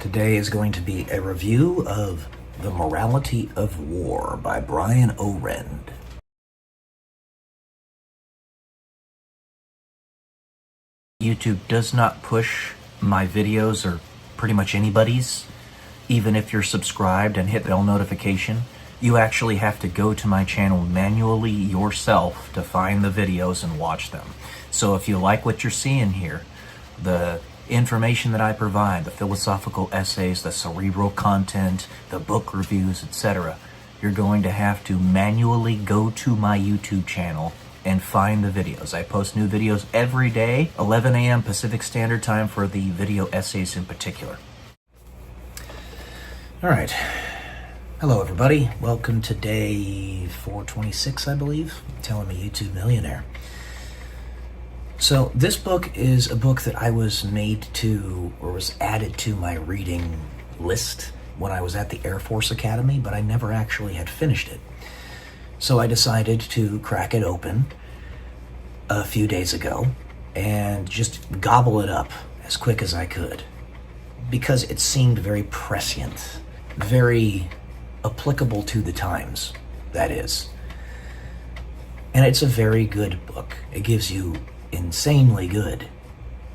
Today is going to be a review of The Morality of War by Brian Orend. YouTube does not push my videos or pretty much anybody's. Even if you're subscribed and hit the bell notification, you actually have to go to my channel manually yourself to find the videos and watch them. So if you like what you're seeing here, the information that I provide, the philosophical essays, the cerebral content, the book reviews, etc., you're going to have to manually go to my YouTube channel and find the videos. I post new videos every day, 11 a.m. Pacific Standard Time for the video essays in particular. All right. Hello, everybody. Welcome to day 426, I believe. Telling me YouTube millionaire. So this book is a book that I was made to, or was added to my reading list when I was at the Air Force Academy, but I never actually had finished it. So I decided to crack it open a few days ago and just gobble it up as quick as I could, because it seemed very prescient, very applicable to the times, that is. And it's a very good book. It gives you insanely good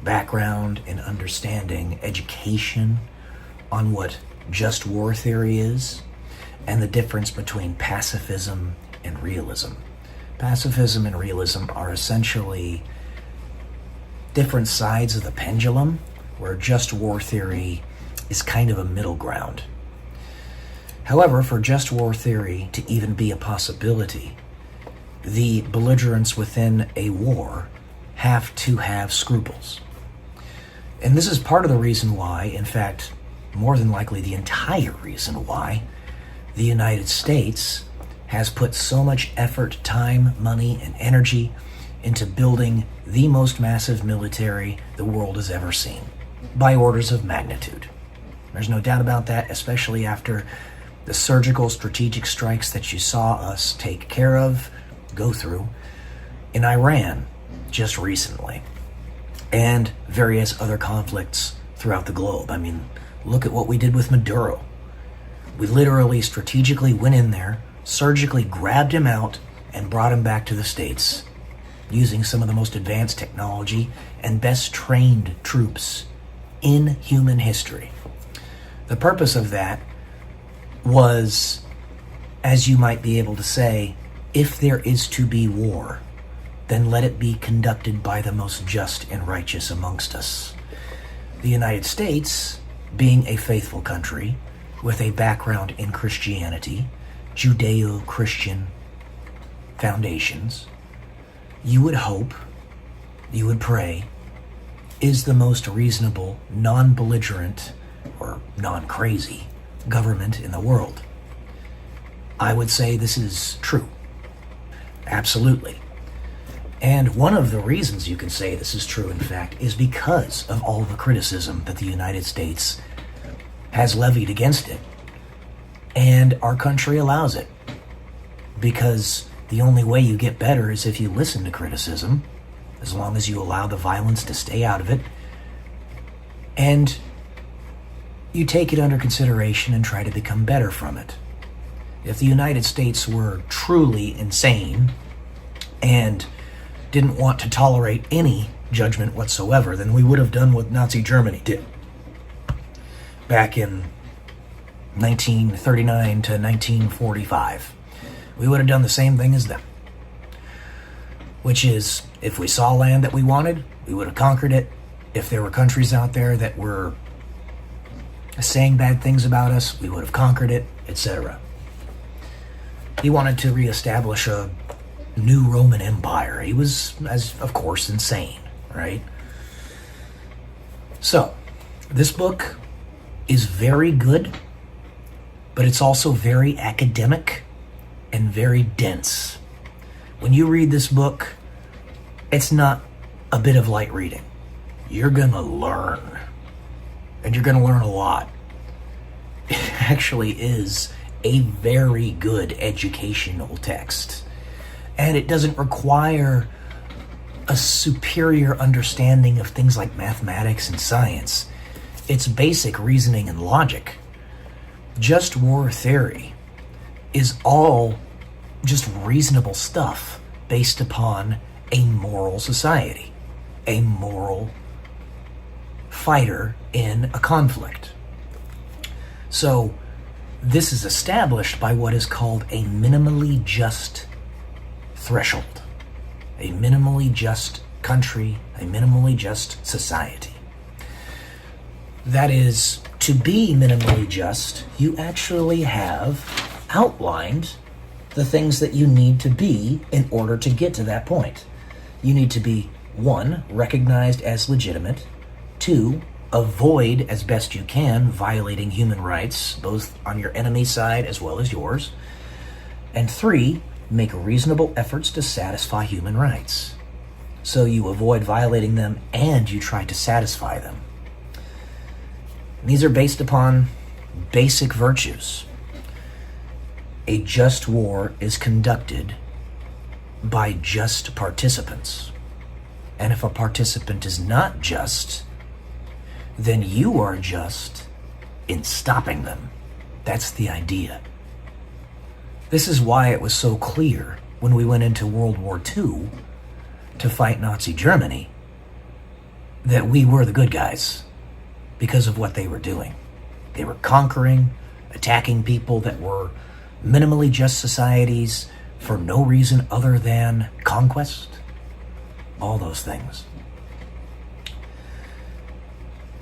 background and understanding, education on what just war theory is and the difference between pacifism and realism. Pacifism and realism are essentially different sides of the pendulum, where just war theory is kind of a middle ground. However, for just war theory to even be a possibility, the belligerents within a war have to have scruples. And this is part of the reason why, in fact, more than likely the entire reason why, the United States has put so much effort, time, money, and energy into building the most massive military the world has ever seen, by orders of magnitude. There's no doubt about that, especially after the surgical strategic strikes that you saw us take care of, go through, in Iran just recently, and various other conflicts throughout the globe. I mean, look at what we did with Maduro. We literally strategically went in there, surgically grabbed him out, and brought him back to the States, using some of the most advanced technology and best trained troops in human history. The purpose of that was, as you might be able to say, if there is to be war, then let it be conducted by the most just and righteous amongst us. The United States, being a faithful country with a background in Christianity, Judeo-Christian foundations, you would hope, you would pray, is the most reasonable, non-belligerent, or non-crazy government in the world. I would say this is true. Absolutely. And one of the reasons you can say this is true, in fact, is because of all the criticism that the United States has levied against it. And our country allows it. Because the only way you get better is if you listen to criticism, as long as you allow the violence to stay out of it, and you take it under consideration and try to become better from it. If the United States were truly insane and didn't want to tolerate any judgment whatsoever, then we would have done what Nazi Germany did back in 1939 to 1945. We would have done the same thing as them, which is, if we saw land that we wanted, we would have conquered it. If there were countries out there that were saying bad things about us, we would have conquered it, etc. He wanted to reestablish a new Roman Empire. He was, as of course, insane, right? So, this book is very good, but it's also very academic and very dense. When you read this book, it's not a bit of light reading. You're gonna learn, and you're gonna learn a lot. It actually is a very good educational text. And it doesn't require a superior understanding of things like mathematics and science. It's basic reasoning and logic. Just war theory is all just reasonable stuff based upon a moral society, a moral fighter in a conflict. So this is established by what is called a minimally just threshold, a minimally just country, a minimally just society. That is, to be minimally just, you actually have outlined the things that you need to be in order to get to that point. You need to be, 1, recognized as legitimate, 2, avoid as best you can violating human rights, both on your enemy's side as well as yours, and 3, make reasonable efforts to satisfy human rights. So you avoid violating them and you try to satisfy them. These are based upon basic virtues. A just war is conducted by just participants. And if a participant is not just, then you are just in stopping them. That's the idea. This is why it was so clear when we went into World War II to fight Nazi Germany that we were the good guys because of what they were doing. They were conquering, attacking people that were minimally just societies for no reason other than conquest. All those things.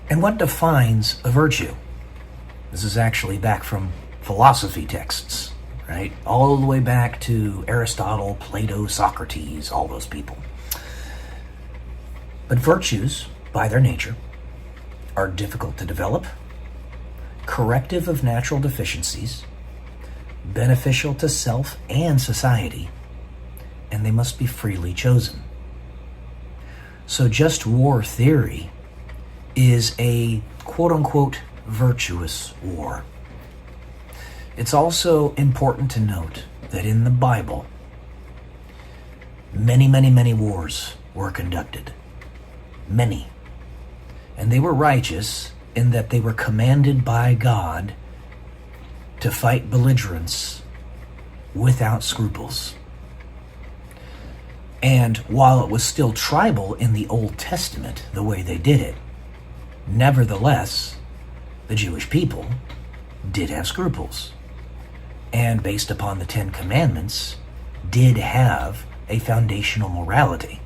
And what defines a virtue? This is actually back from philosophy texts, right? All the way back to Aristotle, Plato, Socrates, all those people. But virtues, by their nature, are difficult to develop, corrective of natural deficiencies, beneficial to self and society, and they must be freely chosen. So just war theory is a quote-unquote virtuous war. It's also important to note that in the Bible, many wars were conducted. Many. And they were righteous in that they were commanded by God to fight belligerents without scruples. And while it was still tribal in the Old Testament, the way they did it, nevertheless, the Jewish people did have scruples. And based upon the Ten Commandments, did have a foundational morality.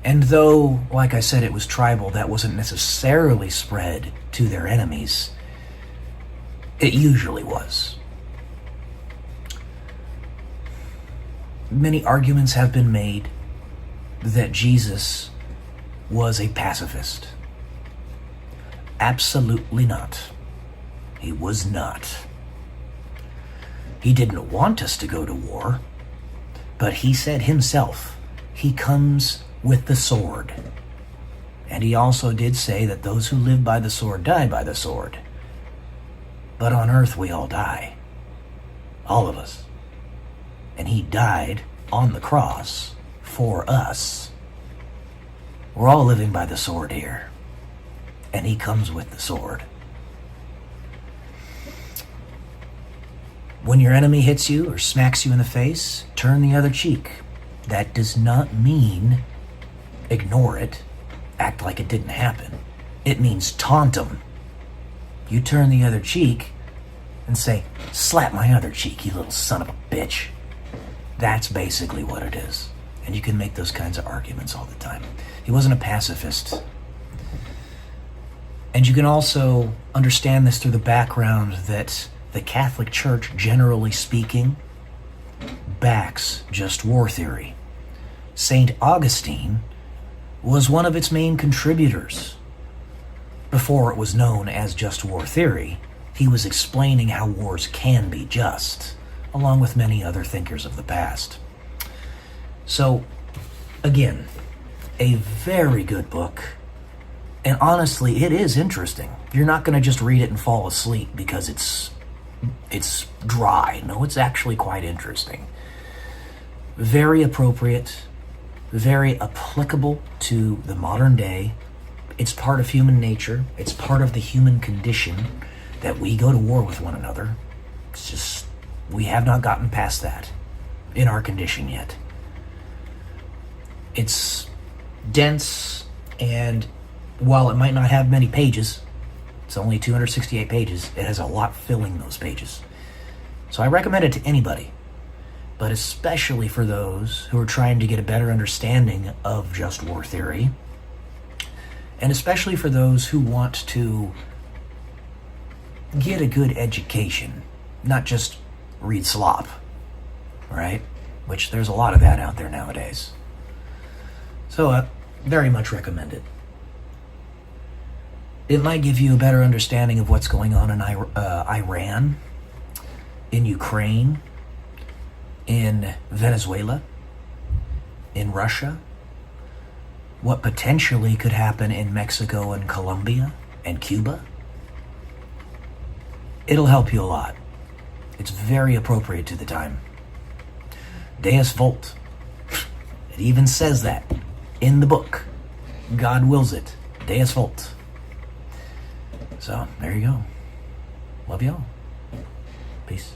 And though, like I said, it was tribal, that wasn't necessarily spread to their enemies. It usually was. Many arguments have been made that Jesus was a pacifist. Absolutely not. He was not. He didn't want us to go to war, but he said himself, he comes with the sword. And he also did say that those who live by the sword die by the sword. But on earth we all die. All of us. And he died on the cross for us. We're all living by the sword here. And he comes with the sword. When your enemy hits you or smacks you in the face, turn the other cheek. That does not mean ignore it, act like it didn't happen. It means taunt them. You turn the other cheek and say, slap my other cheek, you little son of a bitch. That's basically what it is. And you can make those kinds of arguments all the time. He wasn't a pacifist. And you can also understand this through the background that the Catholic Church, generally speaking, backs just war theory. St. Augustine was one of its main contributors. Before it was known as just war theory, he was explaining how wars can be just, along with many other thinkers of the past. So, again, a very good book. And honestly, it is interesting. You're not going to just read it and fall asleep because it's dry. No, it's actually quite interesting. Very appropriate, very applicable to the modern day, It's part of human nature. It's part of the human condition that we go to war with one another. It's just, we have not gotten past that in our condition yet. It's dense, and while it might not have many pages, it's only 268 pages, it has a lot filling those pages. So I recommend it to anybody, but especially for those who are trying to get a better understanding of just war theory, and especially for those who want to get a good education, not just read slop, right? Which there's a lot of that out there nowadays. So very much recommend it. It might give you a better understanding of what's going on in Iran, in Ukraine, in Venezuela, in Russia, what potentially could happen in Mexico and Colombia and Cuba. It'll help you a lot. It's very appropriate to the time. Deus Vult. It even says that in the book. God wills it. Deus Vult. So, there you go. Love y'all. Peace.